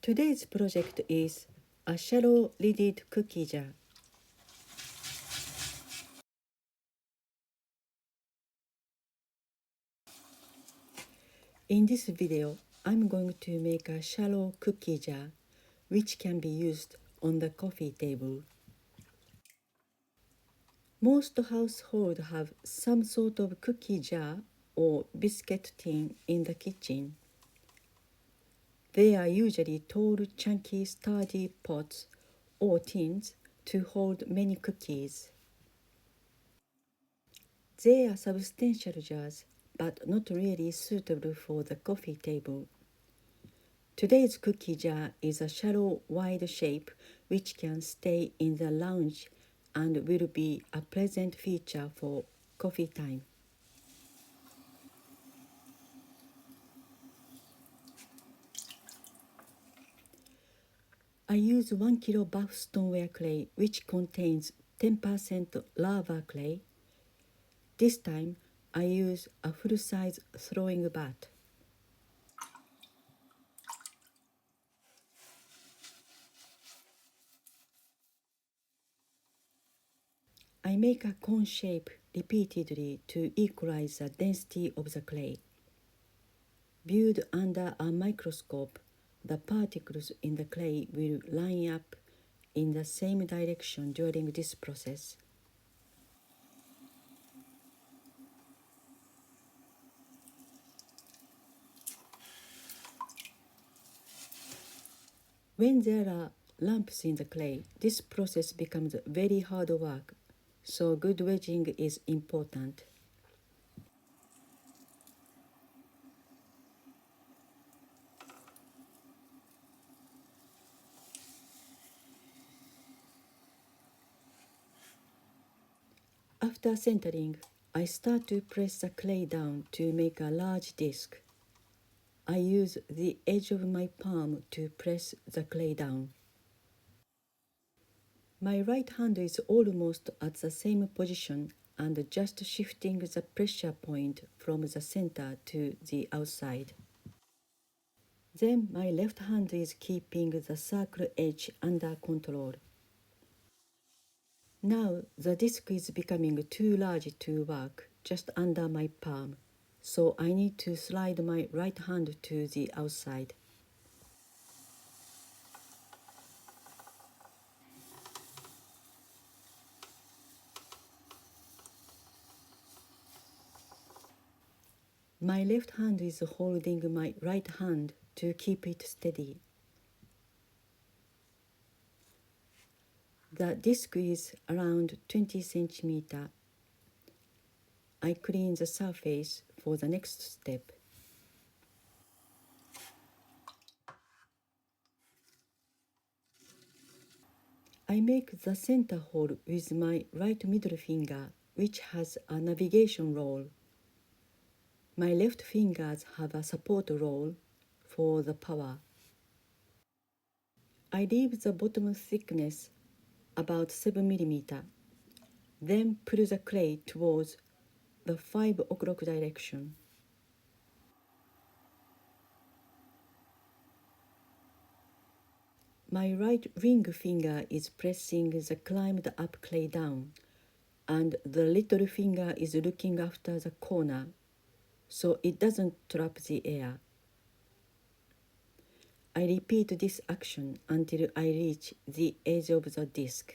Today's project is a shallow lidded cookie jar. In this video, I'm going to make a shallow cookie jar which can be used on the coffee table. Most households have some sort of cookie jar or biscuit tin in the kitchen. They are usually tall, chunky, sturdy pots or tins to hold many cookies. They are substantial jars, but not really suitable for the coffee table. Today's cookie jar is a shallow, wide shape which can stay in the lounge and will be a pleasant feature for coffee time. I use 1 kilo buff stoneware clay which contains 10% lava clay. This time I use a full-size throwing bat. I make a cone shape repeatedly to equalize the density of the clay. Viewed under a microscope, the particles in the clay will line up in the same direction during this process. When there are lumps in the clay, this process becomes very hard work, so good wedging is important. After centering, I start to press the clay down to make a large disc. I use the edge of my palm to press the clay down. My right hand is almost at the same position and just shifting the pressure point from the center to the outside. Then my left hand is keeping the circle edge under control. Now the disc is becoming too large to work just under my palm, so I need to slide my right hand to the outside. My left hand is holding my right hand to keep it steady. The disc is around 20 centimeters. I clean the surface for the next step. I make the center hole with my right middle finger, which has a navigation roll. My left fingers have a support roll for the power. I leave the bottom thickness about 7 mm, then pull the clay towards the 5 o'clock direction. My right ring finger is pressing the climbed up clay down, and the little finger is looking after the corner, so it doesn't trap the air. I repeat this action until I reach the edge of the disc.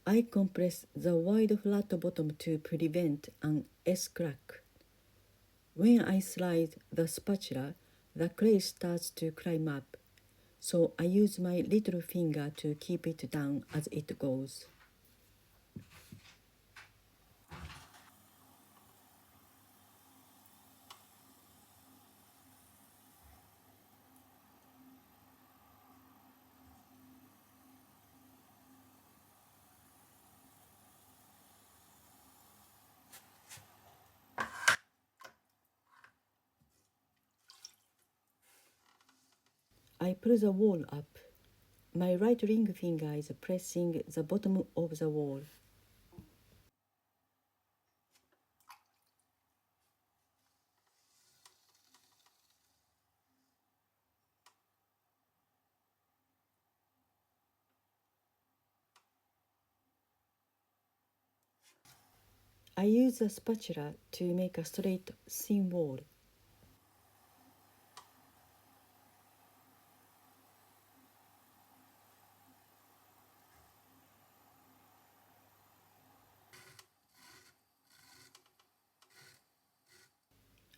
I compress the wide flat bottom to prevent an S-crack. When I slide the spatula, the clay starts to climb up, so I use my little finger to keep it down as it goes. I pull the wall up. My right ring finger is pressing the bottom of the wall. I use a spatula to make a straight, thin wall.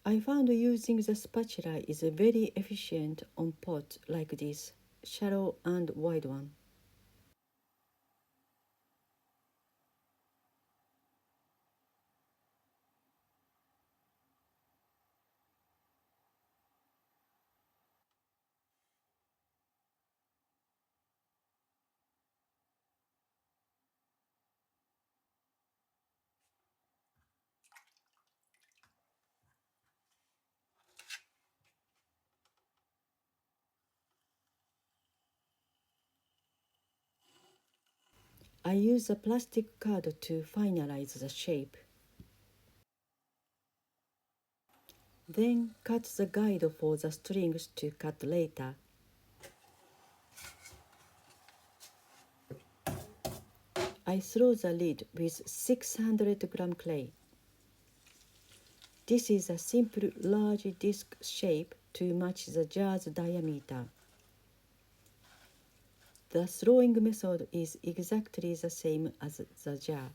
I found using the spatula is very efficient on pots like this, shallow and wide one. I use a plastic card to finalize the shape. Then cut the guide for the strings to cut later. I throw the lid with 600-gram clay. This is a simple large disc shape to match the jar's diameter. The throwing method is exactly the same as the jar.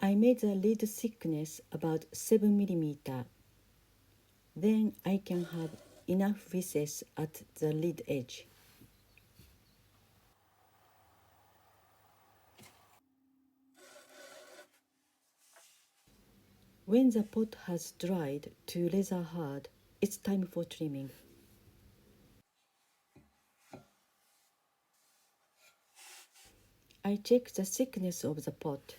I made the lid thickness about 7 mm. Then I can have enough recess at the lid edge. When the pot has dried to leather hard, it's time for trimming. I check the thickness of the pot.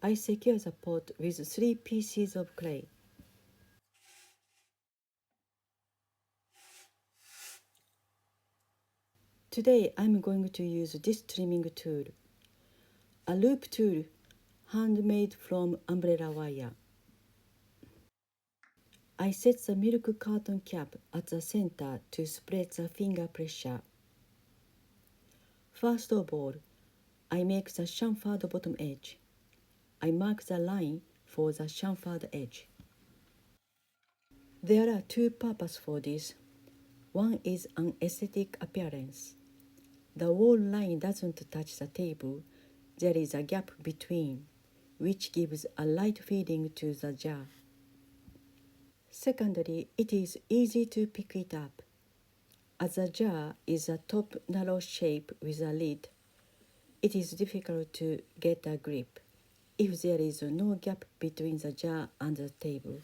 I secure the pot with 3 pieces of clay. Today I'm going to use this trimming tool, a loop tool handmade from umbrella wire. I set the milk carton cap at the center to spread the finger pressure. First of all, I make the chamfered bottom edge. I mark the line for the chamfered edge. There are two purposes for this. One is an aesthetic appearance. The wall line doesn't touch the table. There is a gap between, which gives a light feeling to the jar. Secondly, it is easy to pick it up. As the jar is a top narrow shape with a lid, it is difficult to get a grip if there is no gap between the jar and the table.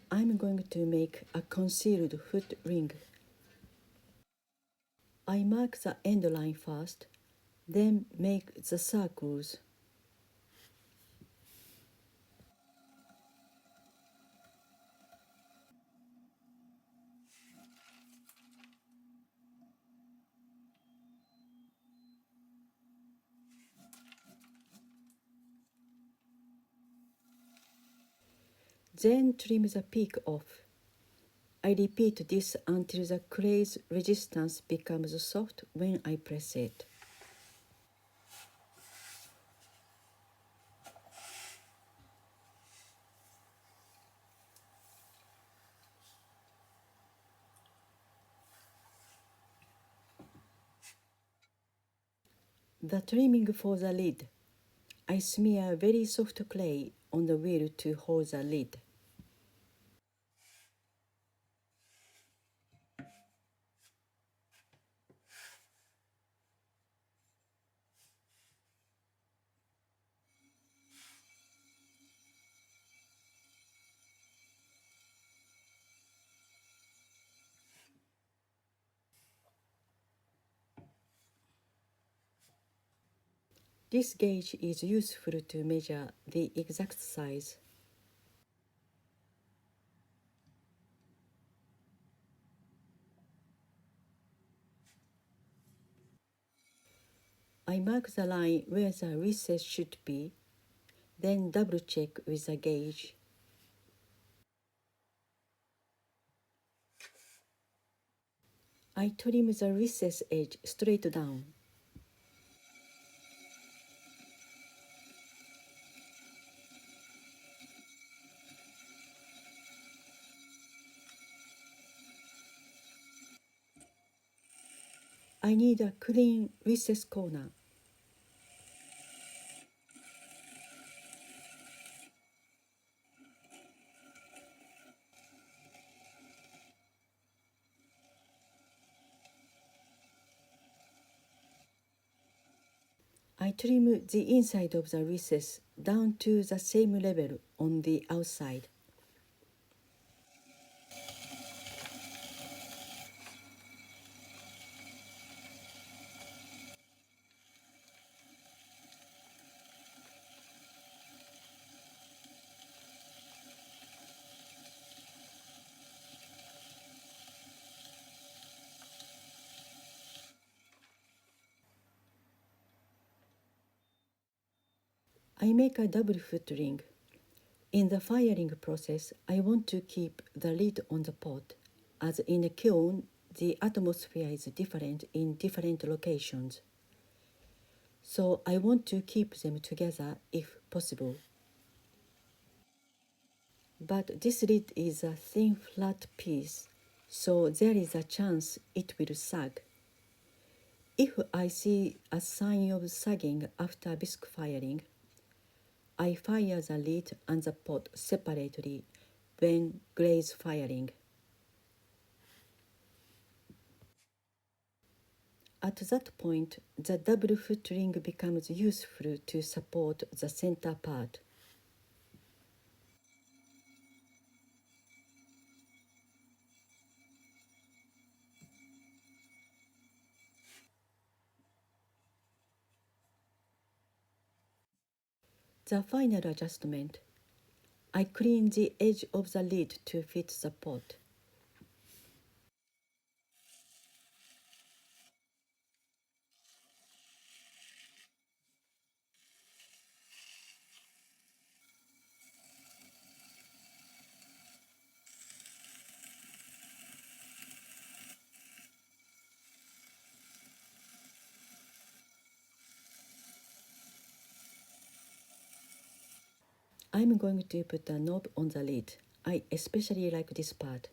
I'm going to make a concealed foot ring. I mark the end line first, then make the circles. Then trim the peak off. I repeat this until the clay's resistance becomes soft when I press it. The trimming for the lid. I smear very soft clay on the wheel to hold the lid. This gauge is useful to measure the exact size. I mark the line where the recess should be, then double check with the gauge. I trim the recess edge straight down. I need a clean recess corner. I trim the inside of the recess down to the same level on the outside. I make a double foot ring. In the firing process, I want to keep the lid on the pot, as in a kiln, the atmosphere is different in different locations. So I want to keep them together if possible. But this lid is a thin flat piece, so there is a chance it will sag. If I see a sign of sagging after biscuit firing, I fire the lid and the pot separately when glaze firing. At that point, the double foot ring becomes useful to support the center part. The final adjustment. I clean the edge of the lid to fit the pot. I'm going to put a knob on the lid. I especially like this part.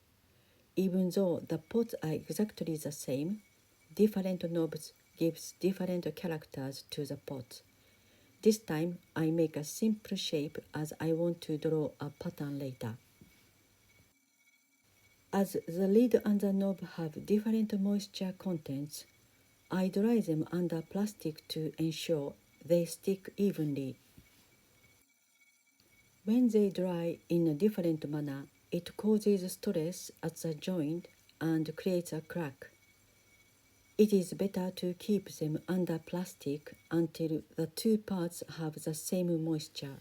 Even though the pots are exactly the same, different knobs gives different characters to the pot. This time I make a simple shape as I want to draw a pattern later. As the lid and the knob have different moisture contents, I dry them under plastic to ensure they stick evenly. When they dry in a different manner, it causes stress at the joint and creates a crack. It is better to keep them under plastic until the two parts have the same moisture.